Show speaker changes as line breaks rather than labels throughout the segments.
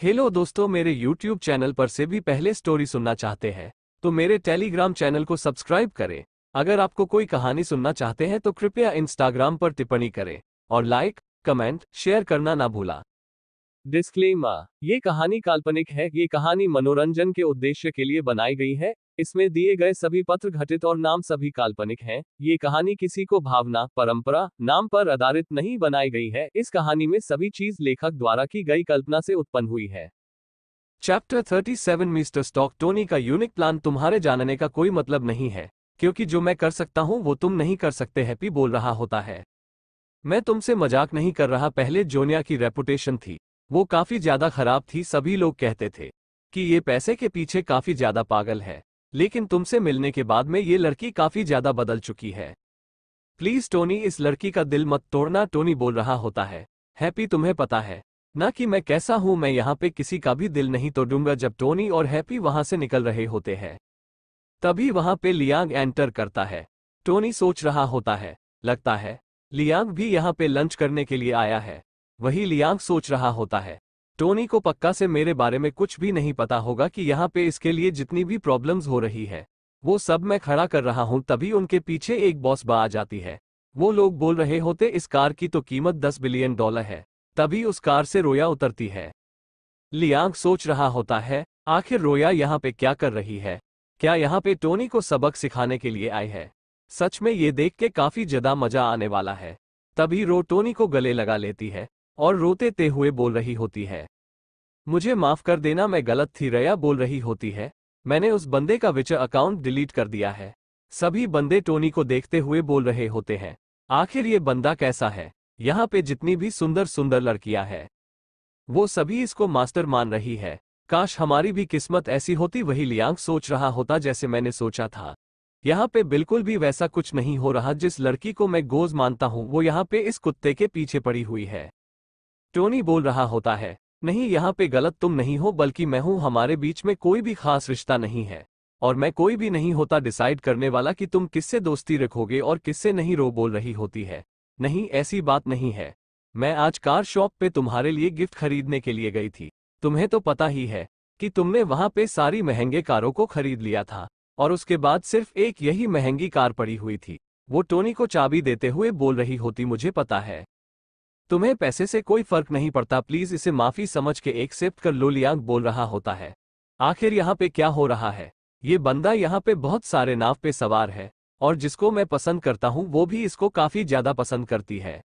Hello दोस्तों, मेरे YouTube channel पर से भी पहले स्टोरी सुनना चाहते हैं तो मेरे टेलीग्राम चैनल को सब्सक्राइब करें। अगर आपको कोई कहानी सुनना चाहते हैं तो कृपया इंस्टाग्राम पर टिप्पणी करें और लाइक, कमेंट, शेयर करना ना भूला। डिस्क्लेमर, ये कहानी काल्पनिक है। ये कहानी मनोरंजन के उद्देश्य के लिए बनाई गई है। इसमें दिए गए सभी पात्र घटित और नाम सभी काल्पनिक हैं। ये कहानी किसी को भावना, परंपरा, नाम पर आधारित नहीं बनाई गई है। इस कहानी में सभी चीज लेखक द्वारा की गई कल्पना से उत्पन्न हुई है। चैप्टर 37 मिस्टर स्टॉक टोनी का यूनिक प्लान तुम्हारे जानने का कोई मतलब नहीं है, क्योंकि जो मैं कर सकता हूं वो तुम नहीं कर सकते। हैप्पी बोल रहा होता है। मैं तुमसे मजाक नहीं कर रहा। पहले जोनिया की रेपुटेशन थी, वो काफी ज्यादा खराब थी। सभी लोग कहते थे कि ये पैसे के पीछे काफी ज्यादा पागल है, लेकिन तुमसे मिलने के बाद में ये लड़की काफी ज्यादा बदल चुकी है। प्लीज टोनी, इस लड़की का दिल मत तोड़ना। टोनी बोल रहा होता है। हैप्पी, तुम्हें पता है ना कि मैं कैसा हूं। मैं यहाँ पे किसी का भी दिल नहीं तोड़ूंगा। जब टोनी और हैप्पी वहां से निकल रहे होते हैं तभी वहां पे लियांग एंटर करता है। टोनी सोच रहा होता है, लगता है लियांग भी यहाँ पे लंच करने के लिए आया है। वही लियांग सोच रहा होता है, टोनी को पक्का से मेरे बारे में कुछ भी नहीं पता होगा कि यहाँ पे इसके लिए जितनी भी प्रॉब्लम्स हो रही है वो सब मैं खड़ा कर रहा हूं। तभी उनके पीछे एक बॉस बा आ जाती है। वो लोग बोल रहे होते इस कार की तो कीमत $10 बिलियन है। तभी उस कार से रोया उतरती है। लियांग सोच रहा होता है, आखिर रोया यहाँ पे क्या कर रही है? क्या यहाँ पे टोनी को सबक सिखाने के लिए आई है? सच में ये देख के काफी ज्यादा मजा आने वाला है। तभी रो टोनी को गले लगा लेती है और रोते ते हुए बोल रही होती है, मुझे माफ कर देना, मैं गलत थी। रया बोल रही होती है, मैंने उस बंदे का विच अकाउंट डिलीट कर दिया है। सभी बंदे टोनी को देखते हुए बोल रहे होते हैं, आखिर ये बंदा कैसा है? यहाँ पे जितनी भी सुंदर सुंदर लड़कियां हैं वो सभी इसको मास्टर मान रही है। काश हमारी भी किस्मत ऐसी होती। वही लियांग सोच रहा होता, जैसे मैंने सोचा था यहाँ पे बिल्कुल भी वैसा कुछ नहीं हो रहा। जिस लड़की को मैं गोज मानता हूँ वो यहाँ पे इस कुत्ते के पीछे पड़ी हुई है। टोनी बोल रहा होता है, नहीं, यहाँ पे गलत तुम नहीं हो बल्कि मैं हूँ। हमारे बीच में कोई भी खास रिश्ता नहीं है और मैं कोई भी नहीं होता डिसाइड करने वाला कि तुम किससे दोस्ती रखोगे और किससे नहीं। रो बोल रही होती है, नहीं, ऐसी बात नहीं है। मैं आज कार शॉप पे तुम्हारे लिए गिफ्ट खरीदने के लिए गई थी। तुम्हें तो पता ही है कि तुमने वहां पे सारी महंगे कारों को खरीद लिया था और उसके बाद सिर्फ एक यही महंगी कार पड़ी हुई थी। वो टोनी को चाबी देते हुए बोल रही होती, मुझे पता है तुम्हें पैसे से कोई फर्क नहीं पड़ता, प्लीज इसे माफी समझ के एक्सेप्ट कर लो। लियांग बोल रहा होता है, आखिर यहाँ पे क्या हो रहा है? ये बंदा यहाँ पे बहुत सारे नाव पे सवार है और जिसको मैं पसंद करता हूँ वो भी इसको काफी ज्यादा पसंद करती है।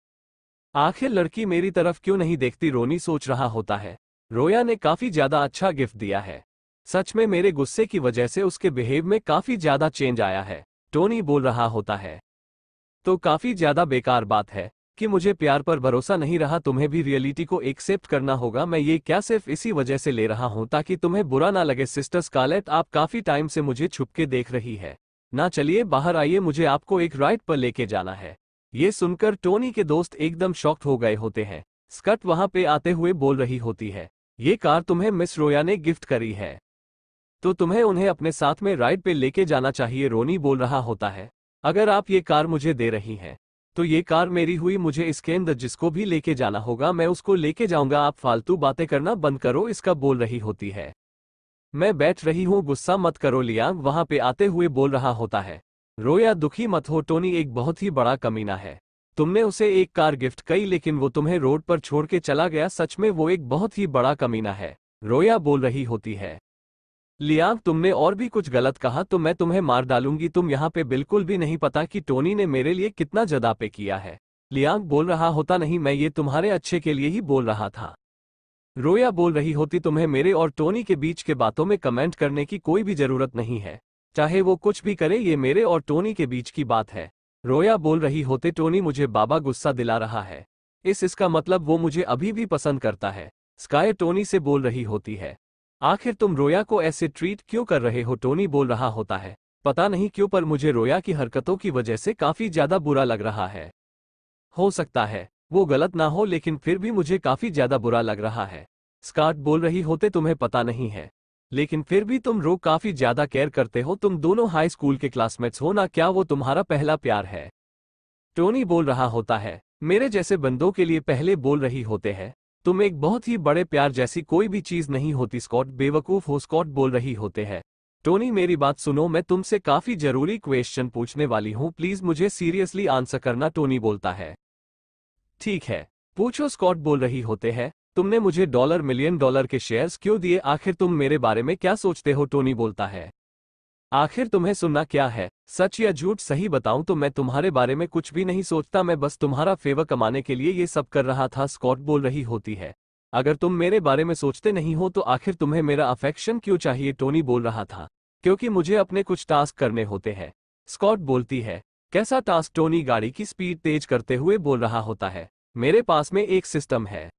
आखिर लड़की मेरी तरफ क्यों नहीं देखती? रोनी सोच रहा होता है, रोया ने काफी ज्यादा अच्छा गिफ्ट दिया है। सच में मेरे गुस्से की वजह से उसके बिहेव में काफी ज्यादा चेंज आया है। टोनी बोल रहा होता है, तो काफी ज्यादा बेकार बात है कि मुझे प्यार पर भरोसा नहीं रहा। तुम्हें भी रियलिटी को एक्सेप्ट करना होगा। मैं ये क्या सिर्फ इसी वजह से ले रहा हूं ताकि तुम्हें बुरा ना लगे। सिस्टर स्कारलेट, आप काफी टाइम से मुझे छुप के देख रही है ना? चलिए बाहर आइए, मुझे आपको एक राइड पर लेके जाना है। ये सुनकर टोनी के दोस्त एकदम शॉक्ड हो गए होते हैं। स्कट वहां पे आते हुए बोल रही होती है, ये कार तुम्हें मिस रोया ने गिफ्ट करी है तो तुम्हें उन्हें अपने साथ में राइड पे लेके जाना चाहिए। रोनी बोल रहा होता है, अगर आप ये कार मुझे दे रही हैं तो ये कार मेरी हुई। मुझे इसके अंदर जिसको भी लेके जाना होगा मैं उसको लेके जाऊंगा। आप फालतू बातें करना बंद करो। इसका बोल रही होती है, मैं बैठ रही हूँ, गुस्सा मत करो। लियांग वहां पे आते हुए बोल रहा होता है, रोया दुखी मत हो। टोनी एक बहुत ही बड़ा कमीना है। तुमने उसे एक कार गिफ्ट की लेकिन वो तुम्हें रोड पर छोड़ के चला गया। सच में वो एक बहुत ही बड़ा कमीना है। रोया बोल रही होती है, लियांग तुमने और भी कुछ गलत कहा तो मैं तुम्हें मार डालूंगी। तुम यहाँ पे बिल्कुल भी नहीं पता कि टोनी ने मेरे लिए कितना ज्यादा पे किया है। लियांग बोल रहा होता, नहीं, मैं ये तुम्हारे अच्छे के लिए ही बोल रहा था। रोया बोल रही होती, तुम्हें मेरे और टोनी के बीच के बातों में कमेंट करने की कोई भी जरूरत नहीं है। चाहे वो कुछ भी करे, ये मेरे और टोनी के बीच की बात है। रोया बोल रही होते, टोनी मुझे बाबा गुस्सा दिला रहा है। इसका मतलब वो मुझे अभी भी पसंद करता है। स्काई टोनी से बोल रही होती है, आखिर तुम रोया को ऐसे ट्रीट क्यों कर रहे हो? टोनी बोल रहा होता है, पता नहीं क्यों पर मुझे रोया की हरकतों की वजह से काफी ज्यादा बुरा लग रहा है। हो सकता है वो गलत ना हो लेकिन फिर भी मुझे काफी ज्यादा बुरा लग रहा है। स्कॉट बोल रही होते, तुम्हें पता नहीं है लेकिन फिर भी तुम रो काफी ज्यादा केयर करते हो। तुम दोनों हाई स्कूल के क्लासमेट्स हो ना? क्या वो तुम्हारा पहला प्यार है? टोनी बोल रहा होता है, मेरे जैसे बंदों के लिए पहले बोल रही होते हैं। तुम एक बहुत ही बड़े प्यार जैसी कोई भी चीज नहीं होती स्कॉट, बेवकूफ हो स्कॉट बोल रही होते हैं। टोनी मेरी बात सुनो, मैं तुमसे काफी जरूरी क्वेश्चन पूछने वाली हूँ, प्लीज मुझे सीरियसली आंसर करना, टोनी बोलता है। ठीक है, पूछो स्कॉट बोल रही होते हैं। तुमने मुझे $1 मिलियन के शेयर्स क्यों दिए, आखिर तुम मेरे बारे में क्या सोचते हो, टोनी बोलता है। आखिर तुम्हें सुनना क्या है, सच या झूठ? सही बताऊं तो मैं तुम्हारे बारे में कुछ भी नहीं सोचता, मैं बस तुम्हारा फेवर कमाने के लिए ये सब कर रहा था, स्कॉट बोल रही होती है। अगर तुम मेरे बारे में सोचते नहीं हो तो आखिर तुम्हें मेरा अफेक्शन क्यों चाहिए, टोनी बोल रहा था। क्योंकि मुझे अपने कुछ टास्क करने होते हैं, स्कॉट बोलती है। कैसा टास्क, टोनी गाड़ी की स्पीड तेज करते हुए बोल रहा होता है। मेरे पास में एक सिस्टम है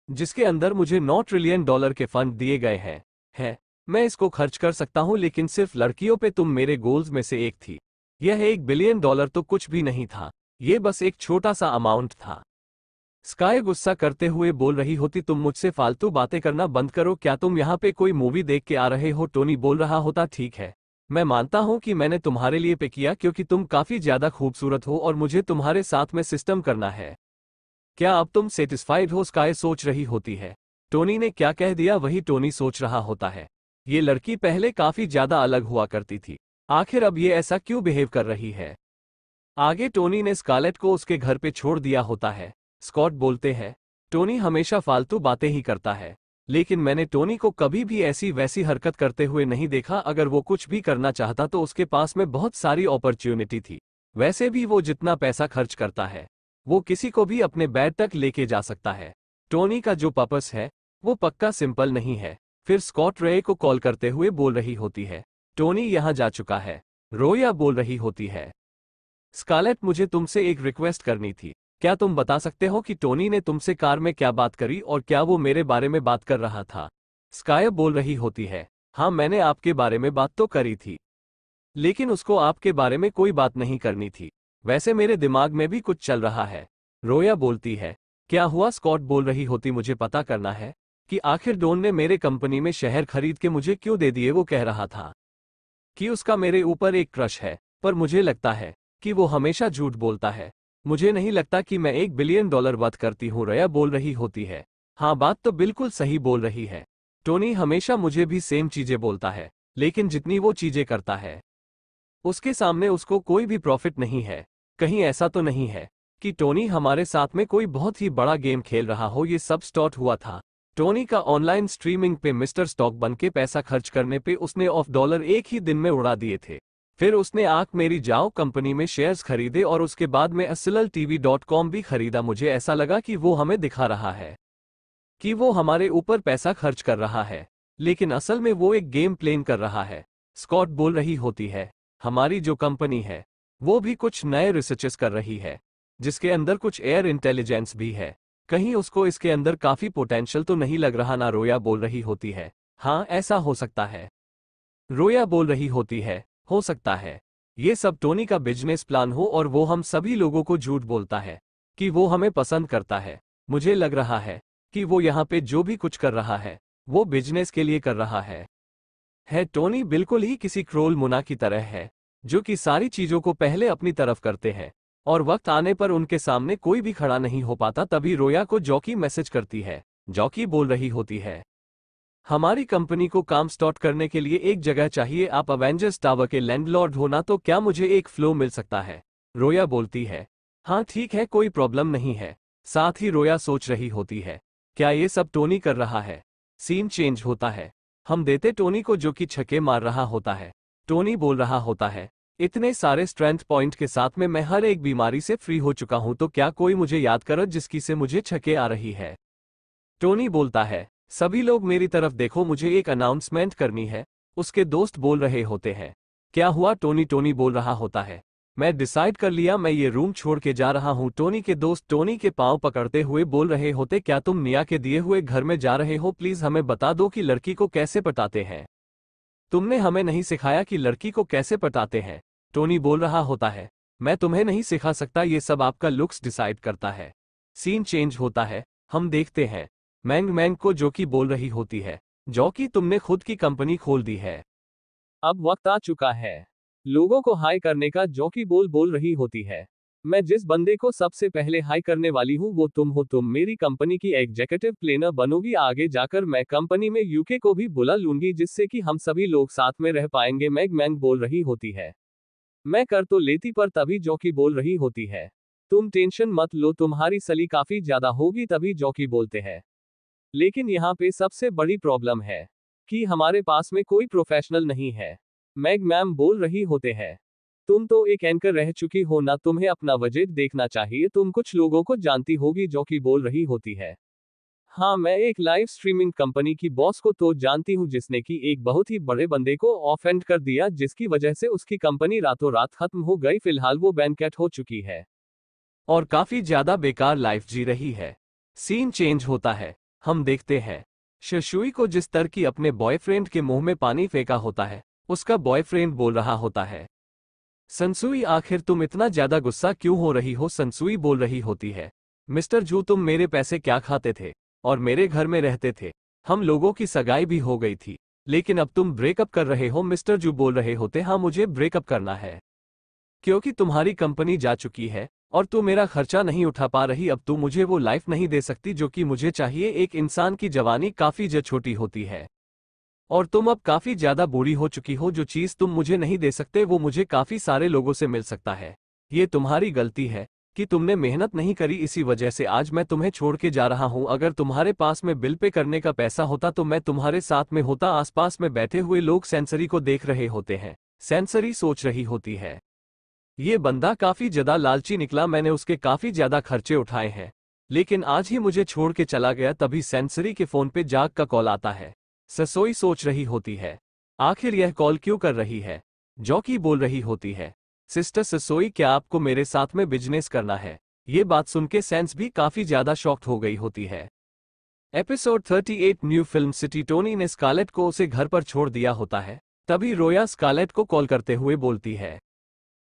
जिसके अंदर मुझे $9 ट्रिलियन के फंड दिए गए हैं। मैं इसको खर्च कर सकता हूं, लेकिन सिर्फ लड़कियों पे। तुम मेरे गोल्स में से एक थी। यह $1 बिलियन तो कुछ भी नहीं था, ये बस एक छोटा सा अमाउंट था। स्काई गुस्सा करते हुए बोल रही होती, तुम मुझसे फालतू बातें करना बंद करो, क्या तुम यहाँ पे कोई मूवी देख के आ रहे हो, टोनी बोल रहा होता। ठीक है, मैं मानता हूँ कि मैंने तुम्हारे लिए पे किया क्योंकि तुम काफी ज्यादा खूबसूरत हो और मुझे तुम्हारे साथ में सिस्टम करना है। क्या अब तुम सेटिस्फाइड हो, स्काई सोच रही होती है। टोनी ने क्या कह दिया, वही टोनी सोच रहा होता है। ये लड़की पहले काफी ज्यादा अलग हुआ करती थी, आखिर अब ये ऐसा क्यों बिहेव कर रही है। आगे टोनी ने स्कारलेट को उसके घर पे छोड़ दिया होता है। स्कॉट बोलते हैं, टोनी हमेशा फालतू बातें ही करता है, लेकिन मैंने टोनी को कभी भी ऐसी वैसी हरकत करते हुए नहीं देखा। अगर वो कुछ भी करना चाहता तो उसके पास में बहुत सारी अपॉर्चुनिटी थी। वैसे भी वो जितना पैसा खर्च करता है वो किसी को भी अपने बेड तक लेके जा सकता है। टोनी का जो पर्पस है वो पक्का सिंपल नहीं है। फिर स्कॉट रे को कॉल करते हुए बोल रही होती है, टोनी यहां जा चुका है। रोया बोल रही होती है, स्कारलेट मुझे तुमसे एक रिक्वेस्ट करनी थी। क्या तुम बता सकते हो कि टोनी ने तुमसे कार में क्या बात करी और क्या वो मेरे बारे में बात कर रहा था। स्काई बोल रही होती है, हाँ मैंने आपके बारे में बात तो करी थी, लेकिन उसको आपके बारे में कोई बात नहीं करनी थी। वैसे मेरे दिमाग में भी कुछ चल रहा है। रोया बोलती है, क्या हुआ, स्कॉट बोल रही होती, मुझे पता करना है कि आखिर डॉन ने मेरे कंपनी में शहर खरीद के मुझे क्यों दे दिए। वो कह रहा था कि उसका मेरे ऊपर एक क्रश है, पर मुझे लगता है कि वो हमेशा झूठ बोलता है। मुझे नहीं लगता कि मैं $1 बिलियन वर्थ करती हूँ, रोया बोल रही होती है। हाँ बात तो बिल्कुल सही बोल रही है। टोनी हमेशा मुझे भी सेम चीजें बोलता है, लेकिन जितनी वो चीजें करता है उसके सामने उसको कोई भी प्रॉफिट नहीं है। कहीं ऐसा तो नहीं है कि टोनी हमारे साथ में कोई बहुत ही बड़ा गेम खेल रहा हो। ये सब स्टार्ट हुआ था टोनी का ऑनलाइन स्ट्रीमिंग पे मिस्टर स्टॉक बन के पैसा खर्च करने पे। उसने $1 एक ही दिन में उड़ा दिए थे। फिर उसने आंख मेरी जाओ कंपनी में शेयर्स खरीदे और उसके बाद में SLTV.com भी खरीदा। मुझे ऐसा लगा कि वो हमें दिखा रहा है कि वो हमारे ऊपर पैसा खर्च कर रहा है, लेकिन असल में वो एक गेम प्लेन कर रहा है। स्कॉट बोल रही होती है, हमारी जो कंपनी है वो भी कुछ नए रिसर्चेस कर रही है जिसके अंदर कुछ एयर इंटेलिजेंस भी है। कहीं उसको इसके अंदर काफी पोटेंशियल तो नहीं लग रहा ना, रोया बोल रही होती है। हाँ ऐसा हो सकता है, रोया बोल रही होती है, हो सकता है ये सब टोनी का बिजनेस प्लान हो और वो हम सभी लोगों को झूठ बोलता है कि वो हमें पसंद करता है। मुझे लग रहा है कि वो यहाँ पे जो भी कुछ कर रहा है वो बिजनेस के लिए कर रहा है। टोनी बिल्कुल ही किसी क्रोल मुना की तरह है जो कि सारी चीजों को पहले अपनी तरफ करते हैं और वक्त आने पर उनके सामने कोई भी खड़ा नहीं हो पाता। तभी रोया को जॉकी मैसेज करती है। जॉकी बोल रही होती है, हमारी कंपनी को काम स्टार्ट करने के लिए एक जगह चाहिए। आप अवेंजर्स टावर के लैंडलॉर्ड हो ना, तो क्या मुझे एक फ्लो मिल सकता है। रोया बोलती है, हाँ ठीक है कोई प्रॉब्लम नहीं है। साथ ही रोया सोच रही होती है, क्या ये सब टोनी कर रहा है। सीन चेंज होता है, हम देते टोनी को जो कि छक्के मार रहा होता है। टोनी बोल रहा होता है, इतने सारे स्ट्रेंथ पॉइंट के साथ में मैं हर एक बीमारी से फ्री हो चुका हूं, तो क्या कोई मुझे याद कर जिसकी से मुझे छक्के आ रही है। टोनी बोलता है, सभी लोग मेरी तरफ देखो, मुझे एक अनाउंसमेंट करनी है। उसके दोस्त बोल रहे होते हैं, क्या हुआ टोनी। टोनी बोल रहा होता है, मैं डिसाइड कर लिया, मैं ये रूम छोड़ के जा रहा हूं। टोनी के दोस्त टोनी के पांव पकड़ते हुए बोल रहे होते, क्या तुम निया के दिए हुए घर में जा रहे हो। प्लीज हमें बता दो कि लड़की को कैसे पटाते हैं। तुमने हमें नहीं सिखाया कि लड़की को कैसे पटाते हैं। टोनी बोल रहा होता है, मैं तुम्हें नहीं सिखा सकता, ये सब आपका लुक्स डिसाइड करता है। सीन चेंज होता है, हम देखते हैं मैंग मैंग को, जो कि बोल रही होती है, जो कि तुमने खुद की कंपनी खोल दी है, अब वक्त आ चुका है लोगों को हाई करने का। जो कि बोल रही होती है, मैं जिस बंदे को सबसे पहले हाई करने वाली हूँ वो तुम हो। तुम मेरी कंपनी की एग्जीक्यूटिव प्लानर बनोगी। आगे जाकर मैं कंपनी में यूके को भी बुला लूंगी जिससे कि हम सभी लोग साथ में रह पाएंगे। मैग मैंग बोल रही होती है। मैं कर तो लेती पर तभी जॉकी बोल रही होती है, तुम टेंशन मत लो, तुम्हारी सली काफी ज्यादा होगी। तभी जॉकी बोलते हैं, लेकिन यहाँ पे सबसे बड़ी प्रॉब्लम है कि हमारे पास में कोई प्रोफेशनल नहीं है। मैग मैम बोल रही होते हैं, तुम तो एक एंकर रह चुकी हो ना, तुम्हें अपना बजट देखना चाहिए, तुम कुछ लोगों को जानती होगी। जॉकी बोल रही होती है, हाँ मैं एक लाइव स्ट्रीमिंग कंपनी की बॉस को तो जानती हूँ जिसने कि एक बहुत ही बड़े बंदे को ऑफेंड कर दिया जिसकी वजह से उसकी कंपनी रातों रात खत्म हो गई। फिलहाल वो बैंकट हो चुकी है और काफी ज्यादा बेकार लाइफ जी रही है। सीन चेंज होता है, हम देखते हैं शशुई को जिस तरह की अपने बॉयफ्रेंड के मुंह में पानी फेंका होता है उसका बॉयफ्रेंड बोल रहा होता है, सनसुई आखिर तुम इतना ज्यादा गुस्सा क्यों हो रही हो। सनसुई बोल रही होती है, मिस्टर जू तुम मेरे पैसे क्या खाते थे और मेरे घर में रहते थे, हम लोगों की सगाई भी हो गई थी, लेकिन अब तुम ब्रेकअप कर रहे हो। मिस्टर जू बोल रहे होते, हाँ मुझे ब्रेकअप करना है क्योंकि तुम्हारी कंपनी जा चुकी है और तू मेरा खर्चा नहीं उठा पा रही। अब तू मुझे वो लाइफ नहीं दे सकती जो कि मुझे चाहिए। एक इंसान की जवानी काफी छोटी होती है और तुम अब काफी ज्यादा बूढ़ी हो चुकी हो। जो चीज तुम मुझे नहीं दे सकते वो मुझे काफी सारे लोगों से मिल सकता है। ये तुम्हारी गलती है कि तुमने मेहनत नहीं करी, इसी वजह से आज मैं तुम्हें छोड़ के जा रहा हूं। अगर तुम्हारे पास में बिल पे करने का पैसा होता तो मैं तुम्हारे साथ में होता। आसपास में बैठे हुए लोग सेंसरी को देख रहे होते हैं। सेंसरी सोच रही होती है, ये बंदा काफी ज्यादा लालची निकला, मैंने उसके काफी ज्यादा खर्चे उठाए हैं लेकिन आज ही मुझे छोड़ के चला गया। तभी सेंसरी के फोन पे जाग का कॉल आता है। ससोई सोच रही होती है, आखिर यह कॉल क्यों कर रही है। जॉकी बोल रही होती है, सिस्टर ससोई क्या आपको मेरे साथ में बिजनेस करना है। ये बात सुन के सेंस भी काफी ज्यादा शॉक्ड हो गई होती है। Episode 38 new film city. Tony ने स्कारलेट को उसे घर पर छोड़ दिया होता है। तभी रोया स्कारलेट को कॉल करते हुए बोलती है,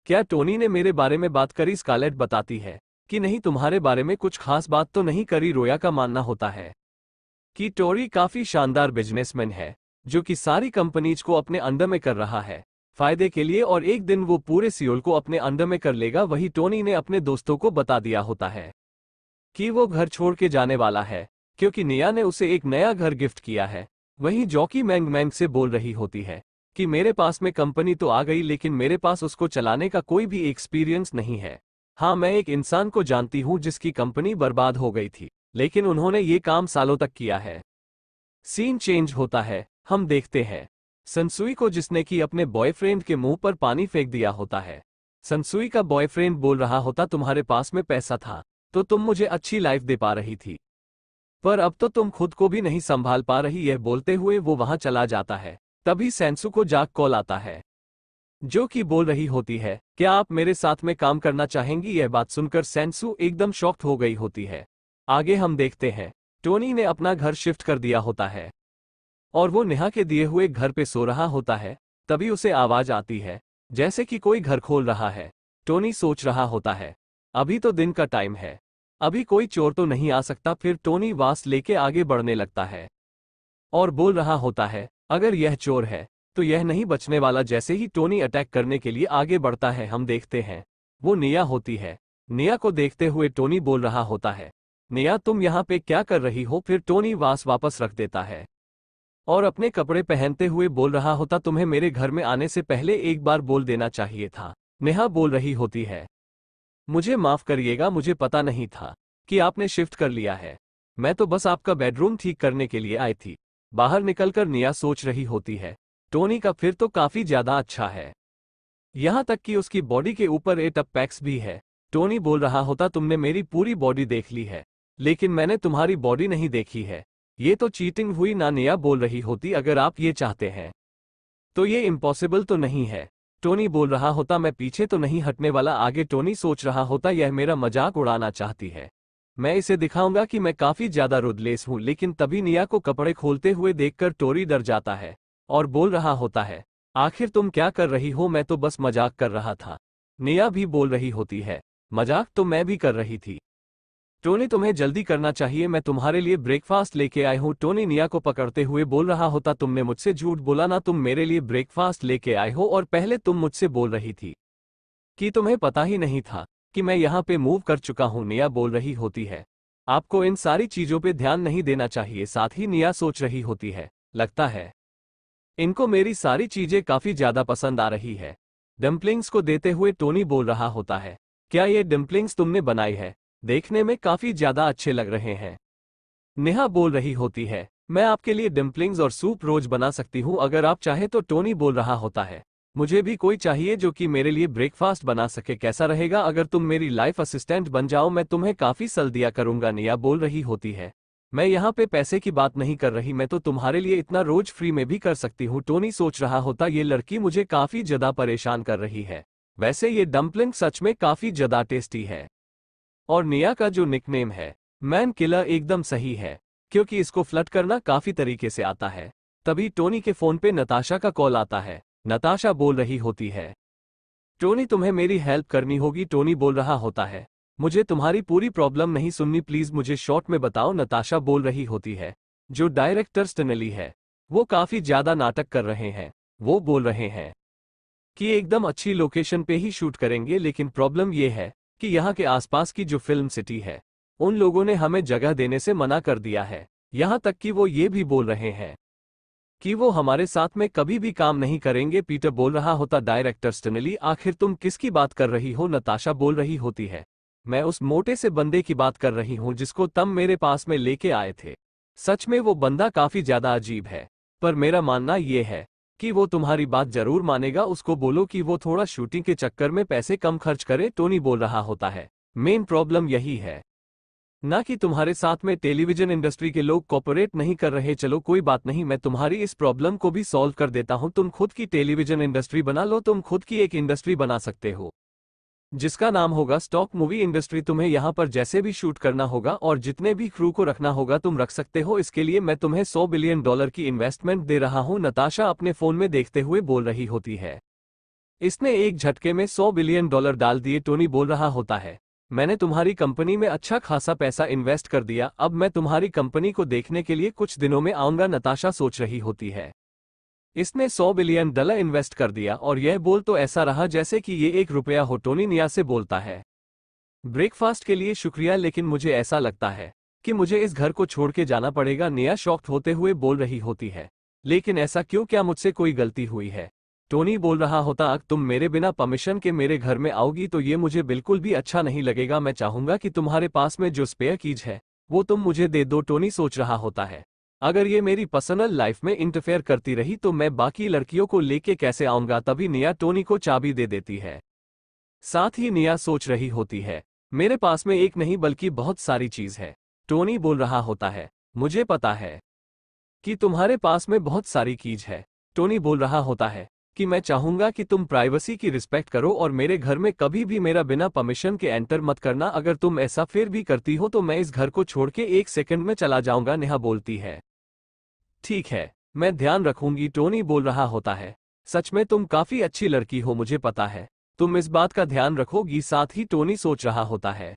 क्या टोनी ने मेरे बारे में बात करी। स्कारलेट बताती है कि नहीं, तुम्हारे बारे में कुछ खास बात तो नहीं करी। रोया का मानना होता है कि टोनी काफी शानदार बिजनेसमैन है जो कि सारी कंपनीज को अपने अंडर में कर रहा है फायदे के लिए, और एक दिन वो पूरे सियोल को अपने अंडर में कर लेगा। वही टोनी ने अपने दोस्तों को बता दिया होता है कि वो घर छोड़ के जाने वाला है क्योंकि निया ने उसे एक नया घर गिफ्ट किया है। वहीं जॉकी मैंग मैंग से बोल रही होती है कि मेरे पास में कंपनी तो आ गई लेकिन मेरे पास उसको चलाने का कोई भी एक्सपीरियंस नहीं है। हाँ मैं एक इंसान को जानती हूँ जिसकी कंपनी बर्बाद हो गई थी लेकिन उन्होंने ये काम सालों तक किया है। सीन चेंज होता है, हम देखते हैं सनसुई को जिसने कि अपने बॉयफ्रेंड के मुंह पर पानी फेंक दिया होता है। सनसुई का बॉयफ्रेंड बोल रहा होता, तुम्हारे पास में पैसा था तो तुम मुझे अच्छी लाइफ दे पा रही थी, पर अब तो तुम खुद को भी नहीं संभाल पा रही। यह बोलते हुए वो वहां चला जाता है। तभी सेंसू को जाग कॉल आता है जो कि बोल रही होती है, क्या आप मेरे साथ में काम करना चाहेंगी। यह बात सुनकर सेंसू एकदम शॉक्ड हो गई होती है। आगे हम देखते हैं टोनी ने अपना घर शिफ्ट कर दिया होता है और वो नेहा के दिए हुए घर पे सो रहा होता है। तभी उसे आवाज आती है जैसे कि कोई घर खोल रहा है। टोनी सोच रहा होता है, अभी तो दिन का टाइम है, अभी कोई चोर तो नहीं आ सकता। फिर टोनी वास लेके आगे बढ़ने लगता है और बोल रहा होता है, अगर यह चोर है तो यह नहीं बचने वाला। जैसे ही टोनी अटैक करने के लिए आगे बढ़ता है हम देखते हैं वो निया होती है। निया को देखते हुए टोनी बोल रहा होता है, निया तुम यहाँ पे क्या कर रही हो। फिर टोनी वास वापस रख देता है और अपने कपड़े पहनते हुए बोल रहा होता, तुम्हें मेरे घर में आने से पहले एक बार बोल देना चाहिए था। नेहा बोल रही होती है, मुझे माफ करिएगा, मुझे पता नहीं था कि आपने शिफ्ट कर लिया है, मैं तो बस आपका बेडरूम ठीक करने के लिए आई थी। बाहर निकलकर निया सोच रही होती है, टोनी का फिर तो काफी ज्यादा अच्छा है, यहां तक कि उसकी बॉडी के ऊपर 8 पैक्स भी है। टोनी बोल रहा होता, तुमने मेरी पूरी बॉडी देख ली है लेकिन मैंने तुम्हारी बॉडी नहीं देखी है, ये तो चीटिंग हुई ना। निया बोल रही होती, अगर आप ये चाहते हैं तो ये इम्पॉसिबल तो नहीं है। टोनी बोल रहा होता, मैं पीछे तो नहीं हटने वाला। आगे टोनी सोच रहा होता, यह मेरा मजाक उड़ाना चाहती है, मैं इसे दिखाऊंगा कि मैं काफी ज्यादा रुदलेस हूं। लेकिन तभी निया को कपड़े खोलते हुए देखकर टोनी डर जाता है और बोल रहा होता है, आखिर तुम क्या कर रही हो, मैं तो बस मजाक कर रहा था। निया भी बोल रही होती है, मजाक तो मैं भी कर रही थी। टोनी तुम्हें जल्दी करना चाहिए, मैं तुम्हारे लिए ब्रेकफास्ट लेके आई हूँ। टोनी निया को पकड़ते हुए बोल रहा होता, तुमने मुझसे झूठ बोला ना, तुम मेरे लिए ब्रेकफास्ट लेके आए हो और पहले तुम मुझसे बोल रही थी कि तुम्हें पता ही नहीं था कि मैं यहाँ पे मूव कर चुका हूँ, निया बोल रही होती है। आपको इन सारी चीजों पे ध्यान नहीं देना चाहिए। साथ ही निया सोच रही होती है, लगता है इनको मेरी सारी चीजें काफी ज्यादा पसंद आ रही है। डम्पलिंग्स को देते हुए टोनी बोल रहा होता है, क्या ये डम्पलिंग्स तुमने बनाई है? देखने में काफी ज्यादा अच्छे लग रहे हैं। नेहा बोल रही होती है, मैं आपके लिए डम्पलिंग्स और सूप रोज बना सकती हूँ अगर आप चाहे तो। टोनी बोल रहा होता है, मुझे भी कोई चाहिए जो कि मेरे लिए ब्रेकफास्ट बना सके। कैसा रहेगा अगर तुम मेरी लाइफ असिस्टेंट बन जाओ, मैं तुम्हें काफी सल दिया करूंगा। निया बोल रही होती है, मैं यहाँ पे पैसे की बात नहीं कर रही, मैं तो तुम्हारे लिए इतना रोज फ्री में भी कर सकती हूँ। टोनी सोच रहा होता, ये लड़की मुझे काफी ज्यादा परेशान कर रही है। वैसे ये डम्पलिंग सच में काफी ज्यादा टेस्टी है। और निया का जो निकनेम है मैन किलर एकदम सही है, क्योंकि इसको फ्लर्ट करना काफी तरीके से आता है। तभी टोनी के फोन पे नताशा का कॉल आता है। नताशा बोल रही होती है, टोनी तुम्हें मेरी हेल्प करनी होगी। टोनी बोल रहा होता है, मुझे तुम्हारी पूरी प्रॉब्लम नहीं सुननी, प्लीज मुझे शॉर्ट में बताओ। नताशा बोल रही होती है, जो डायरेक्टर स्टनली है वो काफी ज्यादा नाटक कर रहे हैं। वो बोल रहे हैं कि एकदम अच्छी लोकेशन पे ही शूट करेंगे, लेकिन प्रॉब्लम ये है कि यहाँ के आसपास की जो फिल्म सिटी है उन लोगों ने हमें जगह देने से मना कर दिया है। यहाँ तक कि वो ये भी बोल रहे हैं कि वो हमारे साथ में कभी भी काम नहीं करेंगे। पीटर बोल रहा होता, डायरेक्टर स्टनली आखिर तुम किसकी बात कर रही हो? नताशा बोल रही होती है, मैं उस मोटे से बंदे की बात कर रही हूँ जिसको तुम मेरे पास में लेके आए थे। सच में वो बंदा काफी ज्यादा अजीब है, पर मेरा मानना ये है कि वो तुम्हारी बात जरूर मानेगा। उसको बोलो कि वो थोड़ा शूटिंग के चक्कर में पैसे कम खर्च करे। टोनी बोल रहा होता है, मेन प्रॉब्लम यही है ना कि तुम्हारे साथ में टेलीविजन इंडस्ट्री के लोग कोऑपरेट नहीं कर रहे। चलो कोई बात नहीं, मैं तुम्हारी इस प्रॉब्लम को भी सॉल्व कर देता हूं। तुम खुद की टेलीविजन इंडस्ट्री बना लो, तुम खुद की एक इंडस्ट्री बना सकते हो जिसका नाम होगा स्टॉक मूवी इंडस्ट्री। तुम्हें यहाँ पर जैसे भी शूट करना होगा और जितने भी क्रू को रखना होगा तुम रख सकते हो। इसके लिए मैं तुम्हें $100 बिलियन की इन्वेस्टमेंट दे रहा हूँ। नताशा अपने फोन में देखते हुए बोल रही होती है, इसने एक झटके में $100 बिलियन डाल दिए। टोनी बोल रहा होता है, मैंने तुम्हारी कंपनी में अच्छा खासा पैसा इन्वेस्ट कर दिया, अब मैं तुम्हारी कंपनी को देखने के लिए कुछ दिनों में आऊंगा। नताशा सोच रही होती है, इसने $100 बिलियन इन्वेस्ट कर दिया और यह बोल तो ऐसा रहा जैसे कि ये $1 हो। टोनी निया से बोलता है, ब्रेकफास्ट के लिए शुक्रिया, लेकिन मुझे ऐसा लगता है कि मुझे इस घर को छोड़ के जाना पड़ेगा। निया शॉक्ड होते हुए बोल रही होती है, लेकिन ऐसा क्यों? क्या मुझसे कोई गलती हुई है? टोनी बोल रहा होता, अगर तुम मेरे बिना परमिशन के मेरे घर में आओगी तो ये मुझे बिल्कुल भी अच्छा नहीं लगेगा। मैं चाहूंगा कि तुम्हारे पास में जो स्पेयर कीज है वो तुम मुझे दे दो। टोनी सोच रहा होता है, अगर ये मेरी पर्सनल लाइफ में इंटरफेयर करती रही तो मैं बाकी लड़कियों को लेके कैसे आऊंगा। तभी निया टोनी को चाबी दे देती है। साथ ही निया सोच रही होती है, मेरे पास में एक नहीं बल्कि बहुत सारी चीज है। टोनी बोल रहा होता है, मुझे पता है कि तुम्हारे पास में बहुत सारी कीज है। टोनी बोल रहा होता है कि मैं चाहूंगा कि तुम प्राइवेसी की रिस्पेक्ट करो और मेरे घर में कभी भी मेरा बिना परमिशन के एंटर मत करना। अगर तुम ऐसा फिर भी करती हो तो मैं इस घर को छोड़ के 1 सेकंड में चला जाऊंगा। नेहा बोलती है, ठीक है, मैं ध्यान रखूंगी। टोनी बोल रहा होता है, सच में तुम काफी अच्छी लड़की हो, मुझे पता है तुम इस बात का ध्यान रखोगी। साथ ही टोनी सोच रहा होता है,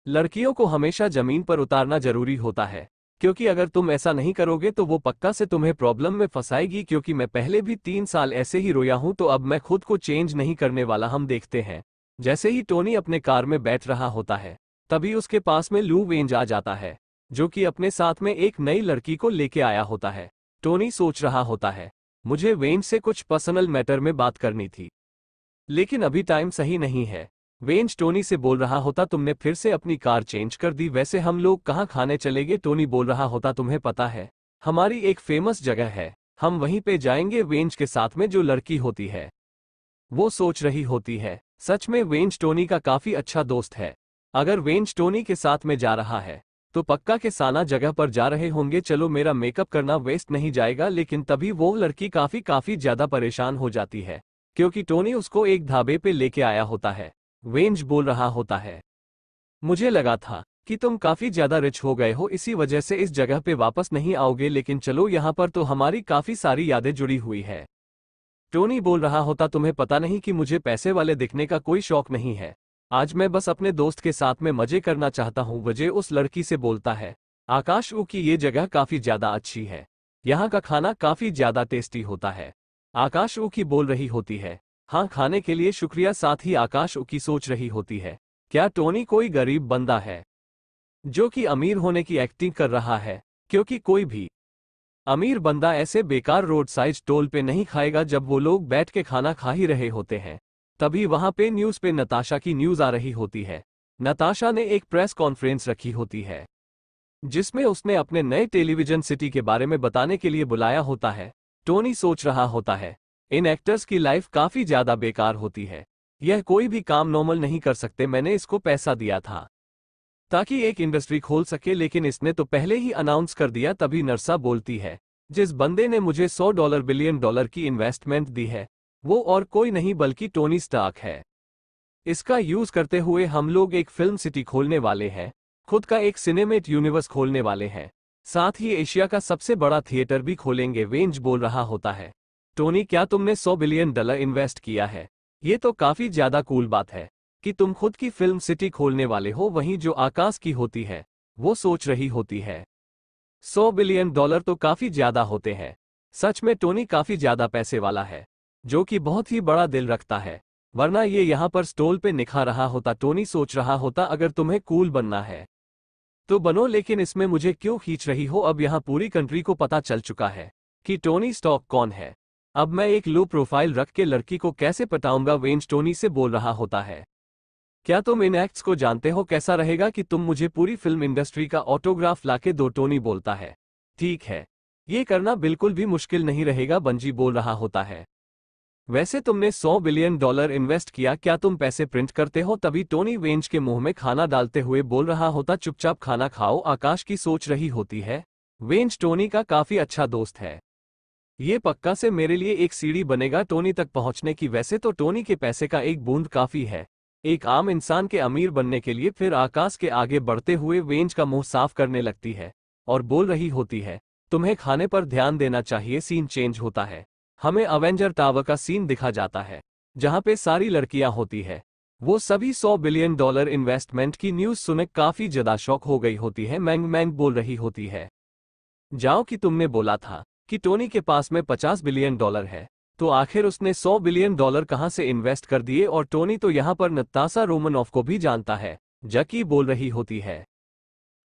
लड़कियों को हमेशा जमीन पर उतारना जरूरी होता है, क्योंकि अगर तुम ऐसा नहीं करोगे तो वो पक्का से तुम्हें प्रॉब्लम में फंसाएगी। क्योंकि मैं पहले भी 3 साल ऐसे ही रोया हूं, तो अब मैं खुद को चेंज नहीं करने वाला। हम देखते हैं। जैसे ही टोनी अपने कार में बैठ रहा होता है तभी उसके पास में लू वेंज आ जाता है, जो कि अपने साथ में एक नई लड़की को लेके आया होता है। टोनी सोच रहा होता है, मुझे वेंज से कुछ पर्सनल मैटर में बात करनी थी, लेकिन अभी टाइम सही नहीं है। वेंज टोनी से बोल रहा होता, तुमने फिर से अपनी कार चेंज कर दी, वैसे हम लोग कहाँ खाने चलेंगे? टोनी बोल रहा होता, तुम्हें पता है हमारी एक फेमस जगह है, हम वहीं पे जाएंगे। वेंज के साथ में जो लड़की होती है वो सोच रही होती है, सच में वेंज टोनी का काफी अच्छा दोस्त है। अगर वेंज टोनी के साथ में जा रहा है तो पक्का के साना जगह पर जा रहे होंगे। चलो मेरा मेकअप करना वेस्ट नहीं जाएगा। लेकिन तभी वो लड़की काफी ज्यादा परेशान हो जाती है, क्योंकि टोनी उसको एक ढाबे पे लेके आया होता है। वेंज बोल रहा होता है, मुझे लगा था कि तुम काफी ज्यादा रिच हो गए हो, इसी वजह से इस जगह पे वापस नहीं आओगे, लेकिन चलो यहाँ पर तो हमारी काफी सारी यादें जुड़ी हुई है। टोनी बोल रहा होता, तुम्हें पता नहीं कि मुझे पैसे वाले दिखने का कोई शौक नहीं है, आज मैं बस अपने दोस्त के साथ में मजे करना चाहता हूँ। वजह उस लड़की से बोलता है, आकाश की ये जगह काफी ज्यादा अच्छी है, यहाँ का खाना काफी ज्यादा टेस्टी होता है। आकाश की बोल रही होती है, हाँ खाने के लिए शुक्रिया। साथ ही आकाश की सोच रही होती है, क्या टोनी कोई गरीब बंदा है जो कि अमीर होने की एक्टिंग कर रहा है? क्योंकि कोई भी अमीर बंदा ऐसे बेकार रोड साइड टोल पे नहीं खाएगा जब वो लोग बैठ के खाना खा ही रहे होते हैं। तभी वहां पे न्यूज पे नताशा की न्यूज आ रही होती है। नताशा ने एक प्रेस कॉन्फ्रेंस रखी होती है जिसमें उसने अपने नए टेलीविजन सिटी के बारे में बताने के लिए बुलाया होता है। टोनी सोच रहा होता है इन एक्टर्स की लाइफ काफी ज्यादा बेकार होती है, यह कोई भी काम नॉर्मल नहीं कर सकते, मैंने इसको पैसा दिया था ताकि एक इंडस्ट्री खोल सके, लेकिन इसने तो पहले ही अनाउंस कर दिया। तभी नर्सा बोलती है जिस बंदे ने मुझे $100 बिलियन की इन्वेस्टमेंट दी है वो और कोई नहीं बल्कि टोनी स्टार्क है। इसका यूज करते हुए हम लोग एक फिल्म सिटी खोलने वाले हैं, खुद का एक सिनेमेट यूनिवर्स खोलने वाले हैं, साथ ही एशिया का सबसे बड़ा थिएटर भी खोलेंगे। वेंज बोल रहा होता है टोनी क्या तुमने $100 बिलियन इन्वेस्ट किया है? ये तो काफी ज्यादा कूल बात है कि तुम खुद की फिल्म सिटी खोलने वाले हो। वहीं जो आकाश की होती है वो सोच रही होती है $100 बिलियन तो काफी ज्यादा होते हैं। सच में टोनी काफी ज्यादा पैसे वाला है जो कि बहुत ही बड़ा दिल रखता है, वरना ये यहाँ पर स्टॉल पे निखा रहा होता। टोनी सोच रहा होता अगर तुम्हें कूल बनना है तो बनो, लेकिन इसमें मुझे क्यों खींच रही हो? अब यहाँ पूरी कंट्री को पता चल चुका है कि टोनी स्टार्क कौन है। अब मैं एक लो प्रोफाइल रख के लड़की को कैसे पटाऊंगा? वेंज टोनी से बोल रहा होता है क्या तुम इन एक्ट्स को जानते हो? कैसा रहेगा कि तुम मुझे पूरी फिल्म इंडस्ट्री का ऑटोग्राफ लाके दो? टोनी बोलता है ठीक है, ये करना बिल्कुल भी मुश्किल नहीं रहेगा। बंजी बोल रहा होता है वैसे तुमने $100 बिलियन इन्वेस्ट किया, क्या तुम पैसे प्रिंट करते हो? तभी टोनी वेंज के मुंह में खाना डालते हुए बोल रहा होता चुपचाप खाना खाओ। आकाश की सोच रही होती है वेंज टोनी का काफी अच्छा दोस्त है, ये पक्का से मेरे लिए एक सीढ़ी बनेगा टोनी तक पहुंचने की। वैसे तो टोनी के पैसे का एक बूंद काफी है एक आम इंसान के अमीर बनने के लिए। फिर आकाश के आगे बढ़ते हुए वेंज का मुंह साफ करने लगती है और बोल रही होती है तुम्हें खाने पर ध्यान देना चाहिए। सीन चेंज होता है, हमें अवेंजर टावर का सीन दिखा जाता है जहां पे सारी लड़कियां होती है। वो सभी $100 बिलियन इन्वेस्टमेंट की न्यूज सुने काफी ज्यादा शॉक हो गई होती है। मैंग मैंग बोल रही होती है जाओ कि तुमने बोला था कि टोनी के पास में $50 बिलियन है, तो आखिर उसने $100 बिलियन कहां से इन्वेस्ट कर दिए? और टोनी तो यहां पर नताशा रोमनॉफ को भी जानता है। जकी बोल रही होती है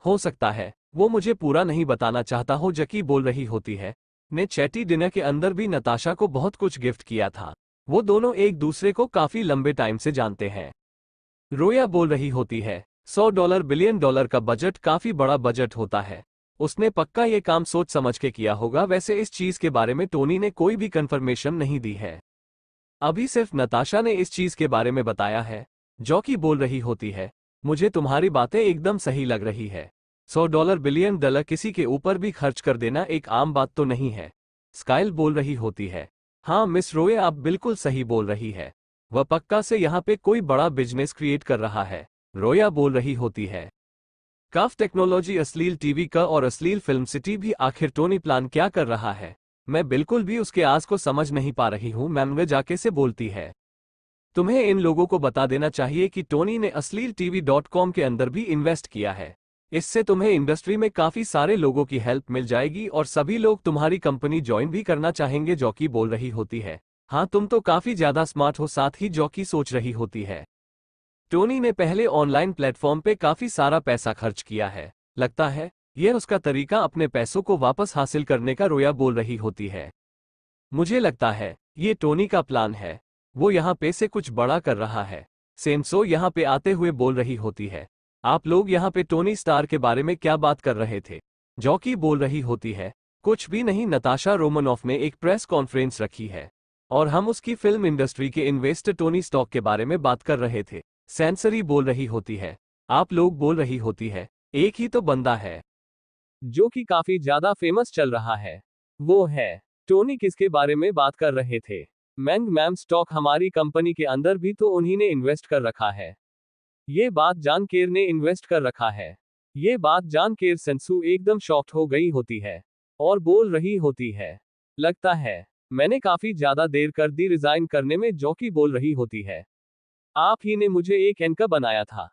हो सकता है वो मुझे पूरा नहीं बताना चाहता हो। जकी बोल रही होती है ने चैटी डिनर के अंदर भी नताशा को बहुत कुछ गिफ्ट किया था, वो दोनों एक दूसरे को काफी लंबे टाइम से जानते हैं। रोया बोल रही होती है $100 बिलियन का बजट काफी बड़ा बजट होता है, उसने पक्का ये काम सोच समझ के किया होगा। वैसे इस चीज के बारे में टोनी ने कोई भी कंफर्मेशन नहीं दी है, अभी सिर्फ नताशा ने इस चीज के बारे में बताया है। जॉकी बोल रही होती है मुझे तुम्हारी बातें एकदम सही लग रही है, $100 बिलियन किसी के ऊपर भी खर्च कर देना एक आम बात तो नहीं है। स्काइल बोल रही होती है हाँ मिस रोए आप बिल्कुल सही बोल रही है, वह पक्का से यहाँ पे कोई बड़ा बिजनेस क्रिएट कर रहा है। रोया बोल रही होती है काफ टेक्नोलॉजी अश्लील टीवी का और अश्लील फिल्म सिटी भी आखिर टोनी प्लान क्या कर रहा है? मैं बिल्कुल भी उसके आस को समझ नहीं पा रही हूँ। मैम वे जाके से बोलती है तुम्हें इन लोगों को बता देना चाहिए कि टोनी ने अश्लील TV.com के अंदर भी इन्वेस्ट किया है, इससे तुम्हें इंडस्ट्री में काफी सारे लोगों की हेल्प मिल जाएगी और सभी लोग तुम्हारी कंपनी ज्वाइन भी करना चाहेंगे। जॉकी बोल रही होती है हाँ तुम तो काफी ज्यादा स्मार्ट हो। साथ ही जॉकी सोच रही होती है टोनी ने पहले ऑनलाइन प्लेटफॉर्म पे काफी सारा पैसा खर्च किया है, लगता है यह उसका तरीका अपने पैसों को वापस हासिल करने का। रोया बोल रही होती है मुझे लगता है ये टोनी का प्लान है, वो यहाँ पे से कुछ बड़ा कर रहा है। सेंसो यहाँ पे आते हुए बोल रही होती है आप लोग यहाँ पे टोनी स्टार के बारे में क्या बात कर रहे थे? जॉकी बोल रही होती है कुछ भी नहीं, नताशा रोमनॉफ ने एक प्रेस कॉन्फ्रेंस रखी है और हम उसकी फिल्म इंडस्ट्री के इन्वेस्टर टोनी स्टार्क के बारे में बात कर रहे थे। सेंसरी बोल रही होती है आप लोग बोल रही होती है एक ही तो बंदा है जो कि काफी ज्यादा फेमस चल रहा है, वो है टोनी। किसके बारे में बात कर रहे थे? मैंग मैम स्टॉक हमारी कंपनी के अंदर भी तो उन्हीं ने इन्वेस्ट कर रखा है, ये बात जान केर ने इन्वेस्ट कर रखा है। ये बात जान केर सेंसू एकदम शॉक्ड हो गई होती है और बोल रही होती है लगता है मैंने काफी ज्यादा देर कर दी रिजाइन करने में। जॉकी बोल रही होती है आप ही ने मुझे एक एंकर बनाया था,